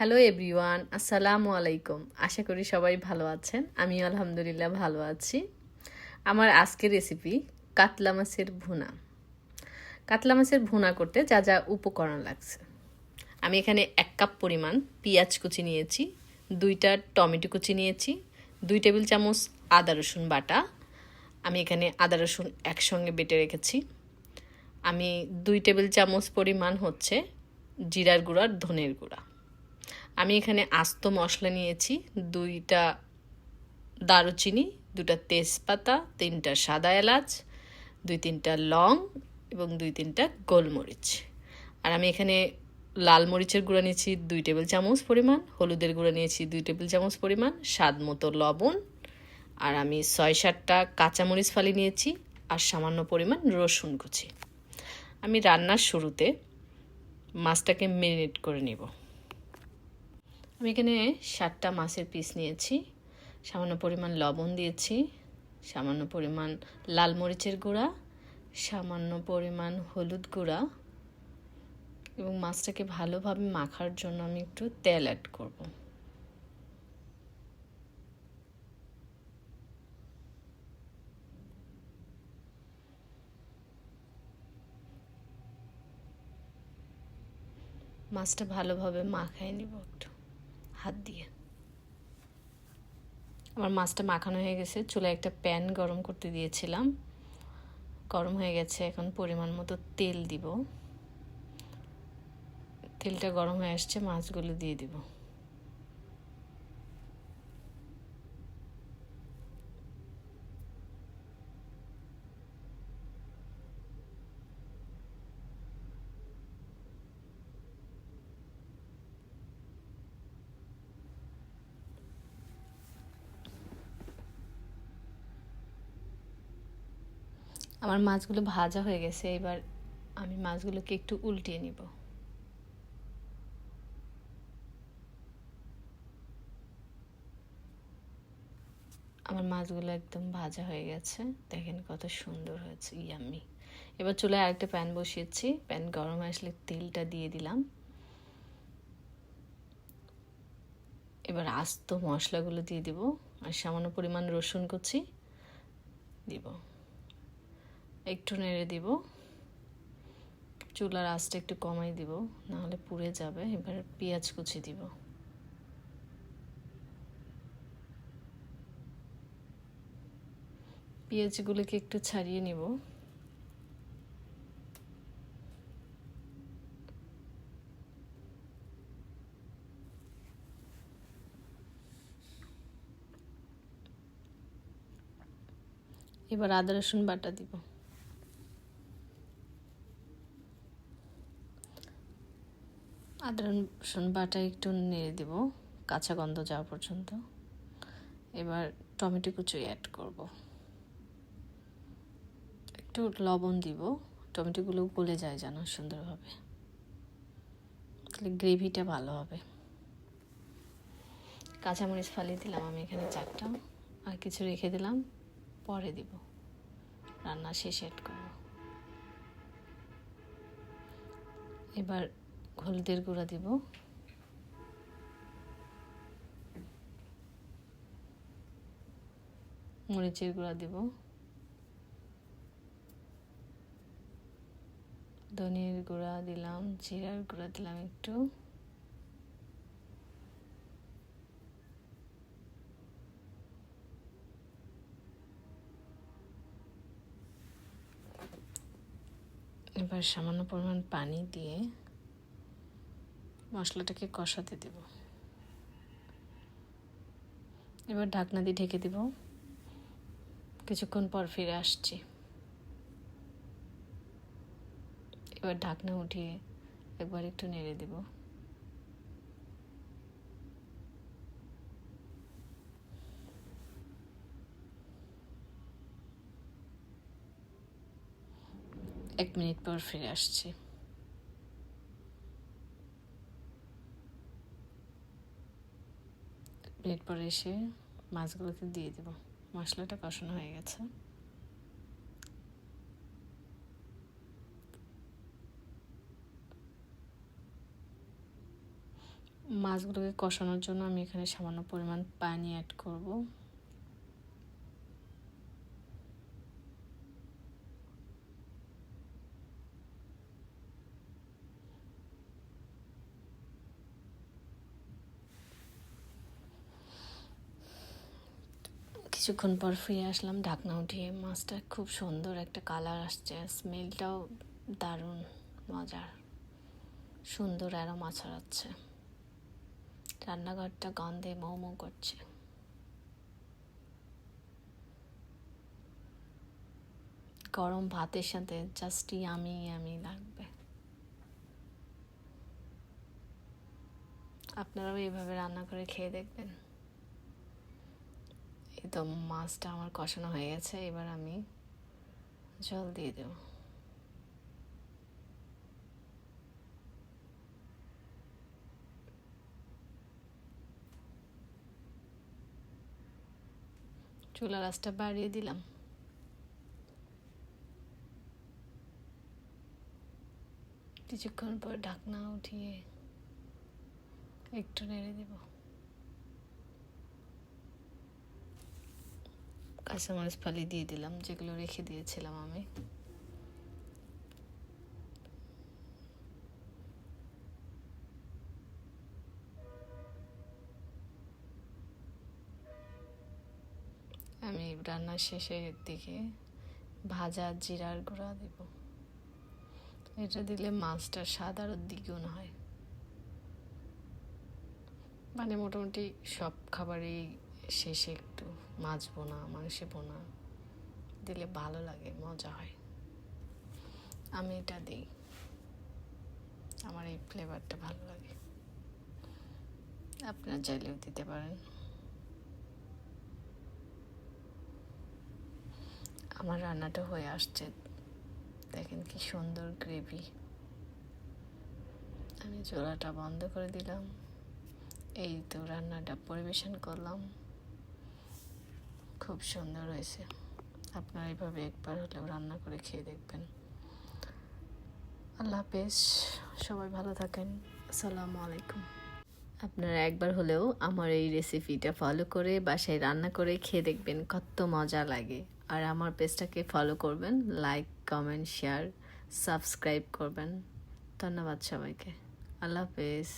Hello everyone, আসসালামু আলাইকুম। আশা করি সবাই ভালো আছেন। আমি আলহামদুলিল্লাহ ভালো আছি। আমার আজকের রেসিপি কাতলা মাছের ভুনা। কাতলা মাছের ভুনা করতে যা যা উপকরণ লাগছে, আমি এখানে 1 কাপ পরিমাণ পেঁয়াজ কুচি নিয়েছি, 2টা টমেটো কুচি নিয়েছি, 2 টেবিল চামচ আদা রসুন বাটা। আমি এখানে আদা রসুন একসঙ্গে বেটে রেখেছি। আমি 2 টেবিল চামচ পরিমাণ হচ্ছে জিরার গুঁড়া, ধনের গুঁড়া। আমি এখানে আস্ত মশলা নিয়েছি, 2টা দারুচিনি, 2টা তেজপাতা, 3টা সাদা এলাচ, 2-3টা লং এবং 2-3টা গোলমরিচ। আর আমি এখানে লাল মরিচের গুঁড়া নিয়েছি 2 টেবিল চামচ পরিমাণ, হলুদের গুঁড়া নিয়েছি 2 টেবিল চামচ পরিমাণ, স্বাদ মতো লবণ। আর আমি 6-7টা কাঁচামরিচ ফালি নিয়েছি আর সামান্য পরিমাণ রসুন কুচি। আমি রান্নার শুরুতে মাছটাকে ম্যারিনেট করে নেব। আমি এখানে 7টা মাছের পিস নিয়েছি, সামান্য পরিমাণ লবণ দিয়েছি, সামান্য পরিমাণ লাল মরিচের গুঁড়া, সামান্য পরিমাণ হলুদ গুঁড়া এবং মাছটাকে ভালোভাবে মাখার জন্য আমি একটু তেল অ্যাড করব। মাছটা ভালোভাবে মাখায় নিব একটু হাত দিয়ে। আমার মাছটা মাখানো হয়ে গেছে। চুলায় একটা প্যান গরম করতে দিয়েছিলাম, গরম হয়ে গেছে। এখন পরিমাণ মতো তেল দিব। তেলটা গরম হয়ে আসছে, মাছগুলো দিয়ে দিব। আমার মাছগুলো ভাজা হয়ে গেছে। এবার আমি মাছগুলোকে একটু উল্টিয়ে নিব। আমার মাছগুলো একদম ভাজা হয়ে গেছে, দেখেন কত সুন্দর হয়েছে, ইয়াম্মি। এবার চুলায় আরেকটা প্যান বসিয়েছি, প্যান গরম আসলে তেলটা দিয়ে দিলাম। এবার আস্ত মশলাগুলো দিয়ে দিব আর সামান্য পরিমাণ রসুন কুচি দিব। একটু নেড়ে দিব, চুলার আঁচটা একটু কমাই দিব, নাহলে পুড়ে যাবে। এবার পেঁয়াজ কুচি দিব। পেঁয়াজগুলোকে একটু ছাড়িয়ে নিব। এবার আদা রসুন বাটা দিব। আদা রসুন বাটা একটু নেড়ে দিব কাঁচা গন্ধ যাওয়া পর্যন্ত। এবার টমেটো কুচি অ্যাড করব, একটু লবণ দিব, টমেটোগুলো গলে যায় যেন সুন্দরভাবে, তাহলে গ্রেভিটা ভালো হবে। কাঁচামরিচ ফালিয়ে দিলাম আমি এখানে 4টা, আর কিছু রেখে দিলাম, পরে দিব, রান্না শেষে অ্যাড করব। এবার হলুদের গুঁড়া দিব, মরিচের গুঁড়া দিব, ধনের গুঁড়া দিলাম, জিরার গুঁড়া দিলাম একটু, এবার সামান্য পরিমাণ পানি দিয়ে মশলাটাকে কষাতে দেব। এবার ঢাকনা দিয়ে ঢেকে দেব। কিছুক্ষণ পর ফিরে আসছি। এবার ঢাকনা উঠিয়ে একবার একটু নেড়ে দেব। এক মিনিট পর ফিরে আসছি। মিনিট পর এসে মাছগুলোকে দিয়ে দেব। মশলাটা কষানো হয়ে গেছে। মাছগুলোকে কষানোর জন্য আমি এখানে সামান্য পরিমাণ পানি অ্যাড করব। কিছুক্ষণ পর ফিরে আসলাম ঢাকনা উঠিয়ে। মাছটা খুব সুন্দর একটা কালার আসছে, স্মেলটাও দারুণ মজার, সুন্দর অ্যারোমা ছড়াচ্ছে, রান্নাঘরটা গন্ধে মৌ মৌ করছে। গরম ভাতের সাথে জাস্ট ইয়ামি ইয়ামি লাগবে। আপনারাও এইভাবে রান্না করে খেয়ে দেখবেন। এই তো মাছটা আমার কষানো হয়ে গেছে, এবার আমি জল দিয়ে দেব। চুলার আঁচটা বাড়িয়ে দিলাম। কিছুক্ষণ পর ঢাকনা উঠিয়ে একটু নেড়ে দেব। কাঁচামরিচ ফালি দিয়ে দিলাম, যেগুলো রেখে দিয়েছিলাম আমি। আমি রান্নার শেষের দিকে ভাজা জিরার গুঁড়া দেব। এটা দিলে মাছটার স্বাদ আরও দ্বিগুণ হয়। মানে মোটামুটি সব খাবারই শেষে একটু মাছ বোনা, মাংস বোনা দিলে ভালো লাগে, মজা হয়। আমি এটা দিই, আমার এই ফ্লেভারটা ভালো লাগে। আপনারা চাইলেও দিতে পারেন। আমার রান্নাটা হয়ে আসছে, দেখেন কি সুন্দর গ্রেভি। আমি চুলাটা বন্ধ করে দিলাম। এই তো রান্নাটা পরিবেশন করলাম, খুব সুন্দর হয়েছে। আপনারা এইভাবে একবার হলেও রান্না করে খেয়ে দেখবেন। আল্লাহ হাফেজ, সবাই ভালো থাকেন। আসসালামু আলাইকুম। আপনারা একবার হলেও আমার এই রেসিপিটা ফলো করে বাসায় রান্না করে খেয়ে দেখবেন, কত মজা লাগে। আর আমার পেজটাকে ফলো করবেন, লাইক, কমেন্ট, শেয়ার, সাবস্ক্রাইব করবেন। ধন্যবাদ সবাইকে। আল্লাহ হাফেজ।